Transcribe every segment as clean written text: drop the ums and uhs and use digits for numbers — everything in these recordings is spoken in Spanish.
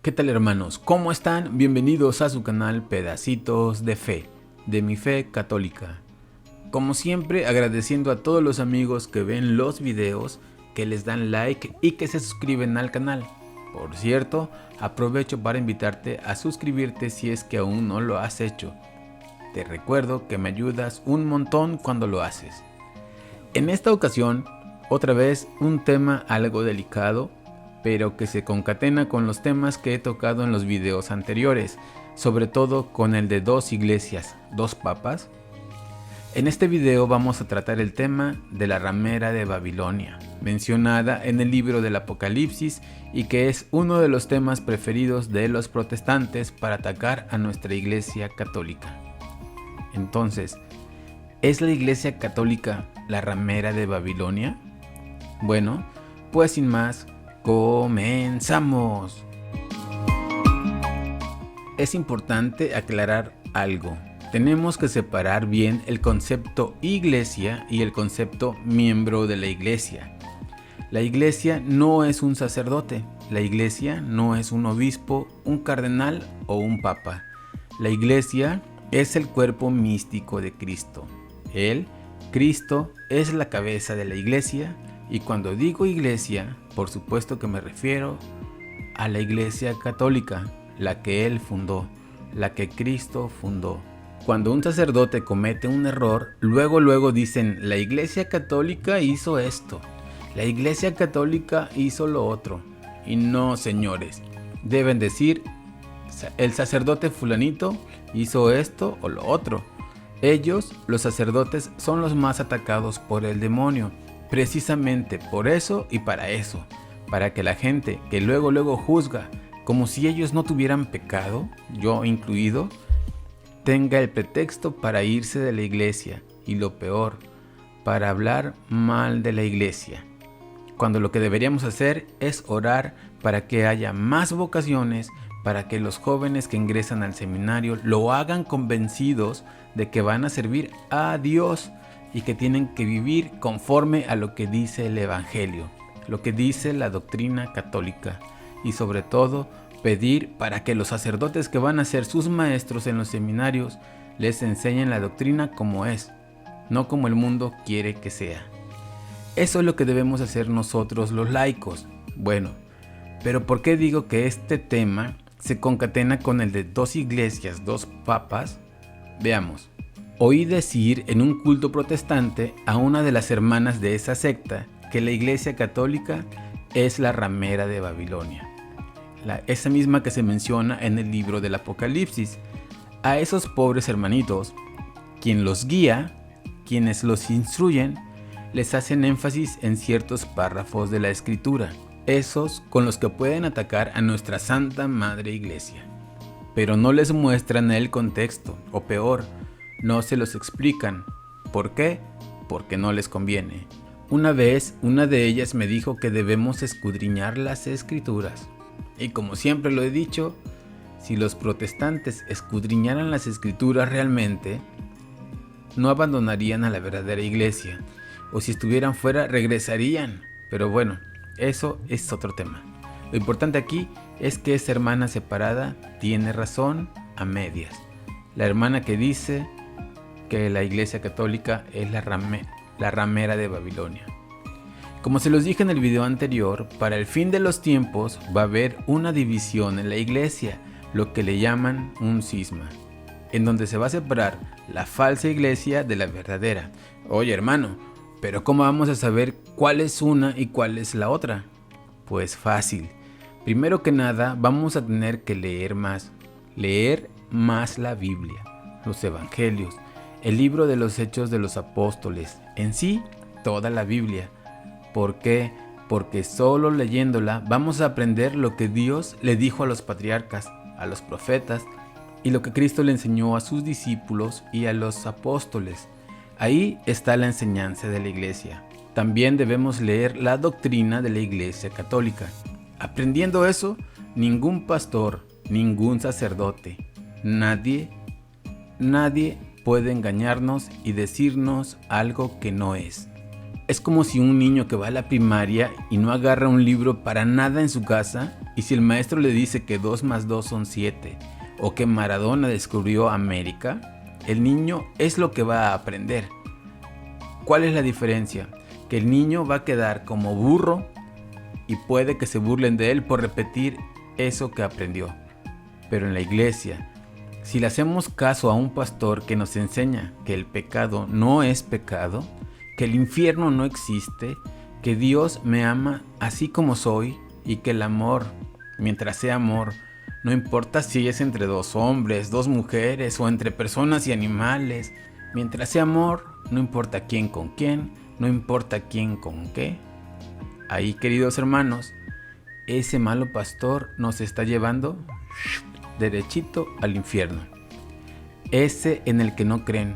¿Qué tal, hermanos? ¿Cómo están? Bienvenidos a su canal Pedacitos de Fe, de mi fe católica. Como siempre, agradeciendo a todos los amigos que ven los videos, que les dan like y que se suscriben al canal. Por cierto, aprovecho para invitarte a suscribirte si es que aún no lo has hecho. Te recuerdo que me ayudas un montón cuando lo haces. En esta ocasión, otra vez un tema algo delicado, pero que se concatena con los temas que he tocado en los videos anteriores, sobre todo con el de dos iglesias, dos papas. En este video vamos a tratar el tema de la ramera de Babilonia, mencionada en el libro del Apocalipsis y que es uno de los temas preferidos de los protestantes para atacar a nuestra iglesia católica. Entonces, ¿es la iglesia católica la ramera de Babilonia? Bueno, pues sin más, comenzamos. Es importante aclarar algo. Tenemos que separar bien el concepto iglesia y el concepto miembro de la iglesia. La iglesia no es un sacerdote. La iglesia no es un obispo, un cardenal o un papa. La iglesia es el cuerpo místico de Cristo. Él, Cristo, es la cabeza de la iglesia. Y cuando digo iglesia, por supuesto que me refiero a la iglesia católica, la que Él fundó, la que Cristo fundó. Cuando un sacerdote comete un error, luego dicen, la iglesia católica hizo esto, la iglesia católica hizo lo otro. Y no, señores, deben decir, el sacerdote fulanito hizo esto o lo otro. Ellos, los sacerdotes, son los más atacados por el demonio. Precisamente por eso y para eso, para que la gente que luego juzga como si ellos no tuvieran pecado, yo incluido, tenga el pretexto para irse de la iglesia y lo peor, para hablar mal de la iglesia. Cuando lo que deberíamos hacer es orar para que haya más vocaciones, para que los jóvenes que ingresan al seminario lo hagan convencidos de que van a servir a Dios y que tienen que vivir conforme a lo que dice el Evangelio, lo que dice la doctrina católica y sobre todo pedir para que los sacerdotes que van a ser sus maestros en los seminarios les enseñen la doctrina como es, no como el mundo quiere que sea. Eso es lo que debemos hacer nosotros los laicos. Bueno, pero ¿por qué digo que este tema se concatena con el de dos iglesias, dos papas? Veamos. Oí decir en un culto protestante a una de las hermanas de esa secta que la iglesia católica es la ramera de Babilonia, esa misma que se menciona en el libro del Apocalipsis. A esos pobres hermanitos, quien los guía, quienes los instruyen, les hacen énfasis en ciertos párrafos de la Escritura, esos con los que pueden atacar a nuestra Santa Madre Iglesia, pero no les muestran el contexto, o peor, no se los explican. ¿Por qué? Porque no les conviene. Una vez, una de ellas me dijo que debemos escudriñar las Escrituras. Y como siempre lo he dicho, si los protestantes escudriñaran las Escrituras realmente, no abandonarían a la verdadera iglesia. O si estuvieran fuera, regresarían. Pero bueno, eso es otro tema. Lo importante aquí es que esa hermana separada tiene razón a medias. La hermana que dice que la iglesia católica es la ramera de Babilonia. Como se los dije en el video anterior, para el fin de los tiempos va a haber una división en la iglesia, lo que le llaman un cisma, en donde se va a separar la falsa iglesia de la verdadera. Oye, hermano, pero ¿cómo vamos a saber cuál es una y cuál es la otra? Pues fácil. Primero que nada, vamos a tener que leer más la Biblia, los evangelios, el libro de los Hechos de los Apóstoles, en sí, toda la Biblia. ¿Por qué? Porque solo leyéndola vamos a aprender lo que Dios le dijo a los patriarcas, a los profetas, y lo que Cristo le enseñó a sus discípulos y a los apóstoles. Ahí está la enseñanza de la iglesia. También debemos leer la doctrina de la iglesia católica. Aprendiendo eso, ningún pastor, ningún sacerdote, nadie puede engañarnos y decirnos algo que no es. Es como si un niño que va a la primaria y no agarra un libro para nada en su casa Y si el maestro le dice que 2 más 2 son 7, o que Maradona descubrió América, el niño es lo que va a aprender. ¿Cuál es la diferencia? Que el niño va a quedar como burro y puede que se burlen de él por repetir eso que aprendió. Pero en la iglesia, si le hacemos caso a un pastor que nos enseña que el pecado no es pecado, que el infierno no existe, que Dios me ama así como soy y que el amor, mientras sea amor, no importa si es entre 2 hombres, 2 mujeres o entre personas y animales, mientras sea amor, no importa quién con quién, no importa quién con qué. Ahí, queridos hermanos, ese malo pastor nos está llevando derechito al infierno. Ese en el que no creen.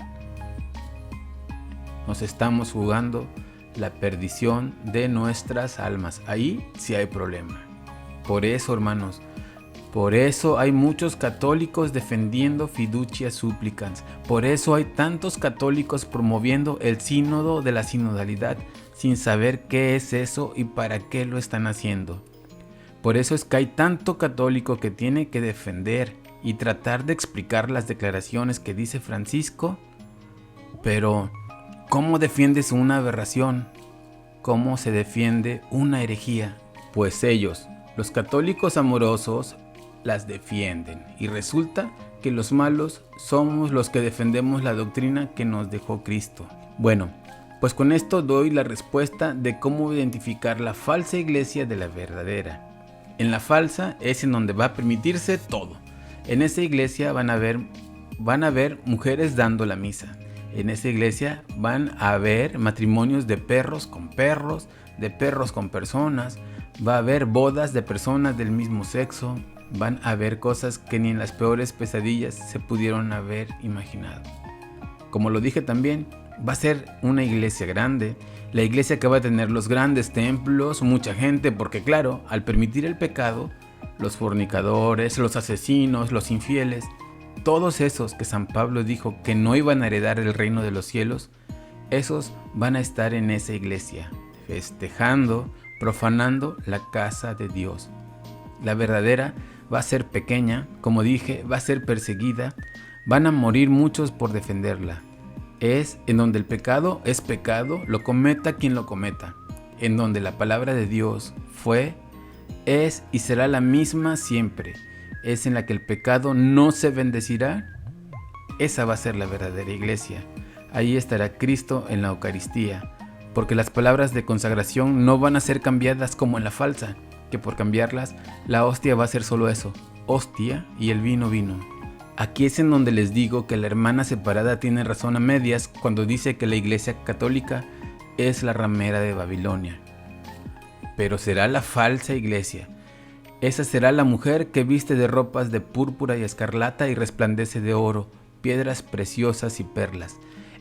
Nos estamos jugando la perdición de nuestras almas. Ahí sí hay problema. Por eso, hermanos, por eso hay muchos católicos defendiendo fiducia supplicans. Por eso hay tantos católicos promoviendo el sínodo de la sinodalidad sin saber qué es eso y para qué lo están haciendo. Por eso es que hay tanto católico que tiene que defender y tratar de explicar las declaraciones que dice Francisco. Pero, ¿cómo defiendes una aberración? ¿Cómo se defiende una herejía? Pues ellos, los católicos amorosos, las defienden. Y resulta que los malos somos los que defendemos la doctrina que nos dejó Cristo. Bueno, pues con esto doy la respuesta de cómo identificar la falsa iglesia de la verdadera. En la falsa es en donde va a permitirse todo. En esa iglesia van a haber mujeres dando la misa. En esa iglesia van a haber matrimonios de perros con perros, de perros con personas. Va a haber bodas de personas del mismo sexo. Van a haber cosas que ni en las peores pesadillas se pudieron haber imaginado. Como lo dije también, va a ser una iglesia grande, la iglesia que va a tener los grandes templos, mucha gente, porque claro, al permitir el pecado, los fornicadores, los asesinos, los infieles, todos esos que San Pablo dijo que no iban a heredar el reino de los cielos, esos van a estar en esa iglesia, festejando, profanando la casa de Dios. La verdadera va a ser pequeña, como dije, va a ser perseguida, van a morir muchos por defenderla. Es en donde el pecado es pecado, lo cometa quien lo cometa. En donde la palabra de Dios fue, es y será la misma siempre. Es en la que el pecado no se bendecirá. Esa va a ser la verdadera iglesia. Ahí estará Cristo en la Eucaristía. Porque las palabras de consagración no van a ser cambiadas como en la falsa, que por cambiarlas, la hostia va a ser solo eso, hostia, y el vino, vino. Aquí es en donde les digo que la hermana separada tiene razón a medias cuando dice que la iglesia católica es la ramera de Babilonia. Pero será la falsa iglesia. Esa será la mujer que viste de ropas de púrpura y escarlata y resplandece de oro, piedras preciosas y perlas.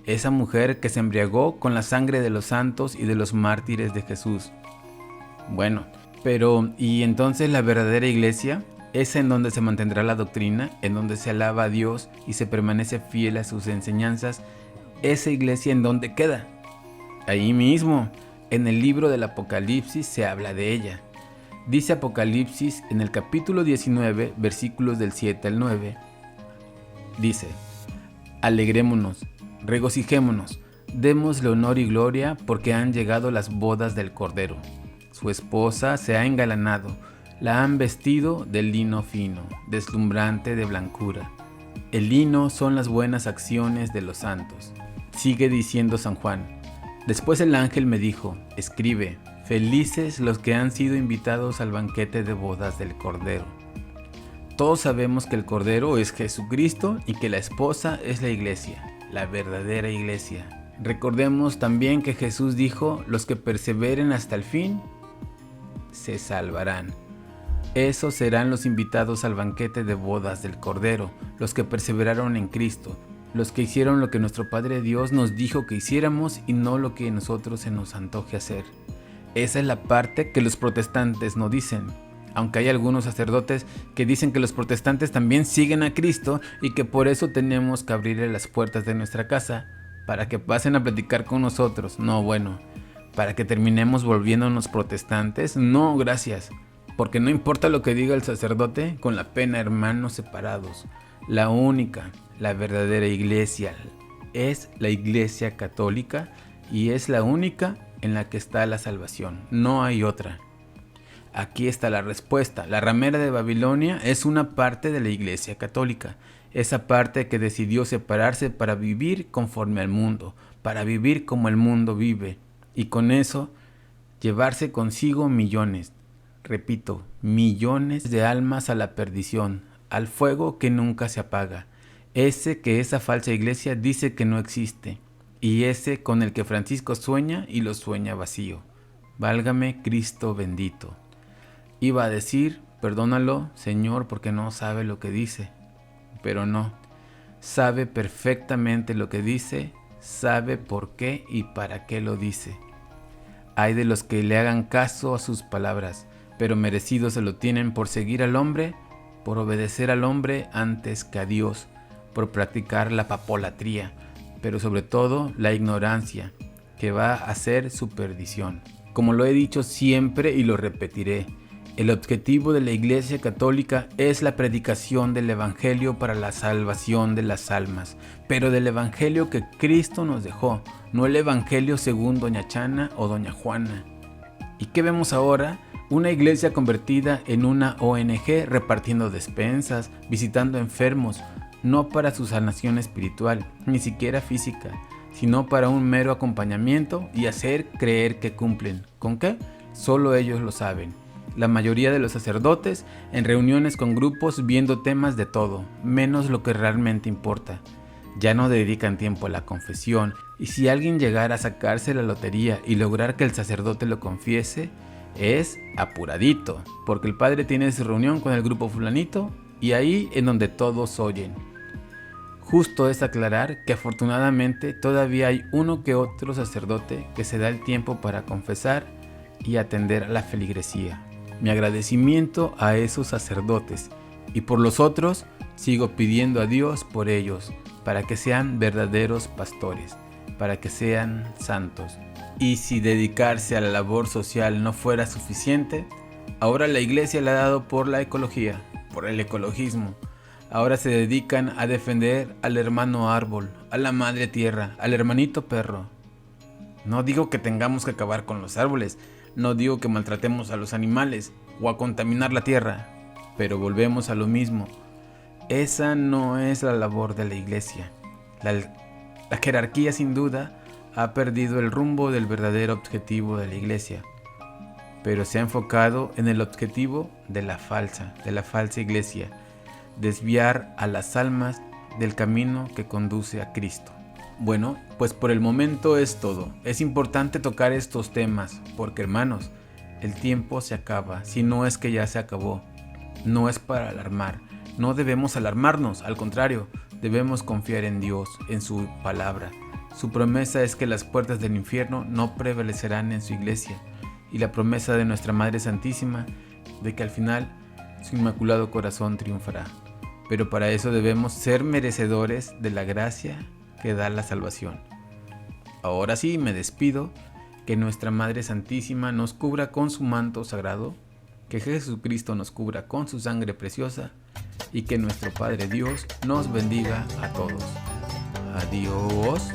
Esa mujer que se embriagó con la sangre de los santos y de los mártires de Jesús. Bueno, pero ¿y entonces la verdadera iglesia? Es en donde se mantendrá la doctrina, en donde se alaba a Dios y se permanece fiel a sus enseñanzas. Esa iglesia en donde queda. Ahí mismo, en el libro del Apocalipsis se habla de ella. Dice Apocalipsis en el capítulo 19, versículos del 7 al 9. Dice, alegrémonos, regocijémonos, démosle honor y gloria porque han llegado las bodas del Cordero. Su esposa se ha engalanado. La han vestido de lino fino, deslumbrante de blancura. El lino son las buenas acciones de los santos. Sigue diciendo San Juan. Después el ángel me dijo, escribe, felices los que han sido invitados al banquete de bodas del Cordero. Todos sabemos que el Cordero es Jesucristo y que la esposa es la iglesia, la verdadera iglesia. Recordemos también que Jesús dijo, los que perseveren hasta el fin, se salvarán. Esos serán los invitados al banquete de bodas del Cordero, los que perseveraron en Cristo, los que hicieron lo que nuestro Padre Dios nos dijo que hiciéramos y no lo que a nosotros se nos antoje hacer. Esa es la parte que los protestantes no dicen, aunque hay algunos sacerdotes que dicen que los protestantes también siguen a Cristo y que por eso tenemos que abrirle las puertas de nuestra casa para que pasen a platicar con nosotros. No, bueno, para que terminemos volviéndonos protestantes, no, gracias. Porque no importa lo que diga el sacerdote, con la pena, hermanos separados. La única, la verdadera iglesia es la Iglesia Católica y es la única en la que está la salvación. No hay otra. Aquí está la respuesta. La ramera de Babilonia es una parte de la Iglesia Católica. Esa parte que decidió separarse para vivir conforme al mundo, para vivir como el mundo vive. Y con eso, llevarse consigo millones, repito, millones de almas a la perdición, al fuego que nunca se apaga. Ese que esa falsa iglesia dice que no existe. Y ese con el que Francisco sueña y lo sueña vacío. Válgame Cristo bendito. Iba a decir, perdónalo, Señor, porque no sabe lo que dice. Pero no, sabe perfectamente lo que dice, sabe por qué y para qué lo dice. Hay de los que le hagan caso a sus palabras, pero merecido se lo tienen por seguir al hombre, por obedecer al hombre antes que a Dios, por practicar la papolatría, pero sobre todo la ignorancia, que va a ser su perdición. Como lo he dicho siempre y lo repetiré, el objetivo de la Iglesia Católica es la predicación del Evangelio para la salvación de las almas, pero del Evangelio que Cristo nos dejó, no el Evangelio según Doña Chana o Doña Juana. ¿Y qué vemos ahora? Una iglesia convertida en una ONG repartiendo despensas, visitando enfermos, no para su sanación espiritual, ni siquiera física, sino para un mero acompañamiento y hacer creer que cumplen. ¿Con qué? Solo ellos lo saben. La mayoría de los sacerdotes en reuniones con grupos viendo temas de todo, menos lo que realmente importa. Ya no dedican tiempo a la confesión, y si alguien llegara a sacarse la lotería y lograr que el sacerdote lo confiese, es apuradito, porque el padre tiene su reunión con el grupo fulanito y ahí en donde todos oyen. Justo es aclarar que afortunadamente todavía hay uno que otro sacerdote que se da el tiempo para confesar y atender a la feligresía. Mi agradecimiento a esos sacerdotes, y por los otros sigo pidiendo a Dios por ellos, para que sean verdaderos pastores, para que sean santos. Y si dedicarse a la labor social no fuera suficiente, ahora la iglesia le ha dado por la ecología, por el ecologismo. Ahora se dedican a defender al hermano árbol, a la madre tierra, al hermanito perro. No digo que tengamos que acabar con los árboles, no digo que maltratemos a los animales o a contaminar la tierra, pero volvemos a lo mismo. Esa no es la labor de la iglesia. La jerarquía sin duda ha perdido el rumbo del verdadero objetivo de la iglesia, pero se ha enfocado en el objetivo de la falsa iglesia, desviar a las almas del camino que conduce a Cristo. Bueno, pues por el momento es todo. Es importante tocar estos temas porque, hermanos, el tiempo se acaba, si no es que ya se acabó. No es para alarmar, no debemos alarmarnos, al contrario, debemos confiar en Dios, en su palabra. Su promesa es que las puertas del infierno no prevalecerán en su iglesia, y la promesa de nuestra Madre Santísima de que al final su inmaculado corazón triunfará. Pero para eso debemos ser merecedores de la gracia que da la salvación. Ahora sí, me despido. Que nuestra Madre Santísima nos cubra con su manto sagrado, que Jesucristo nos cubra con su sangre preciosa y que nuestro Padre Dios nos bendiga a todos. Adiós.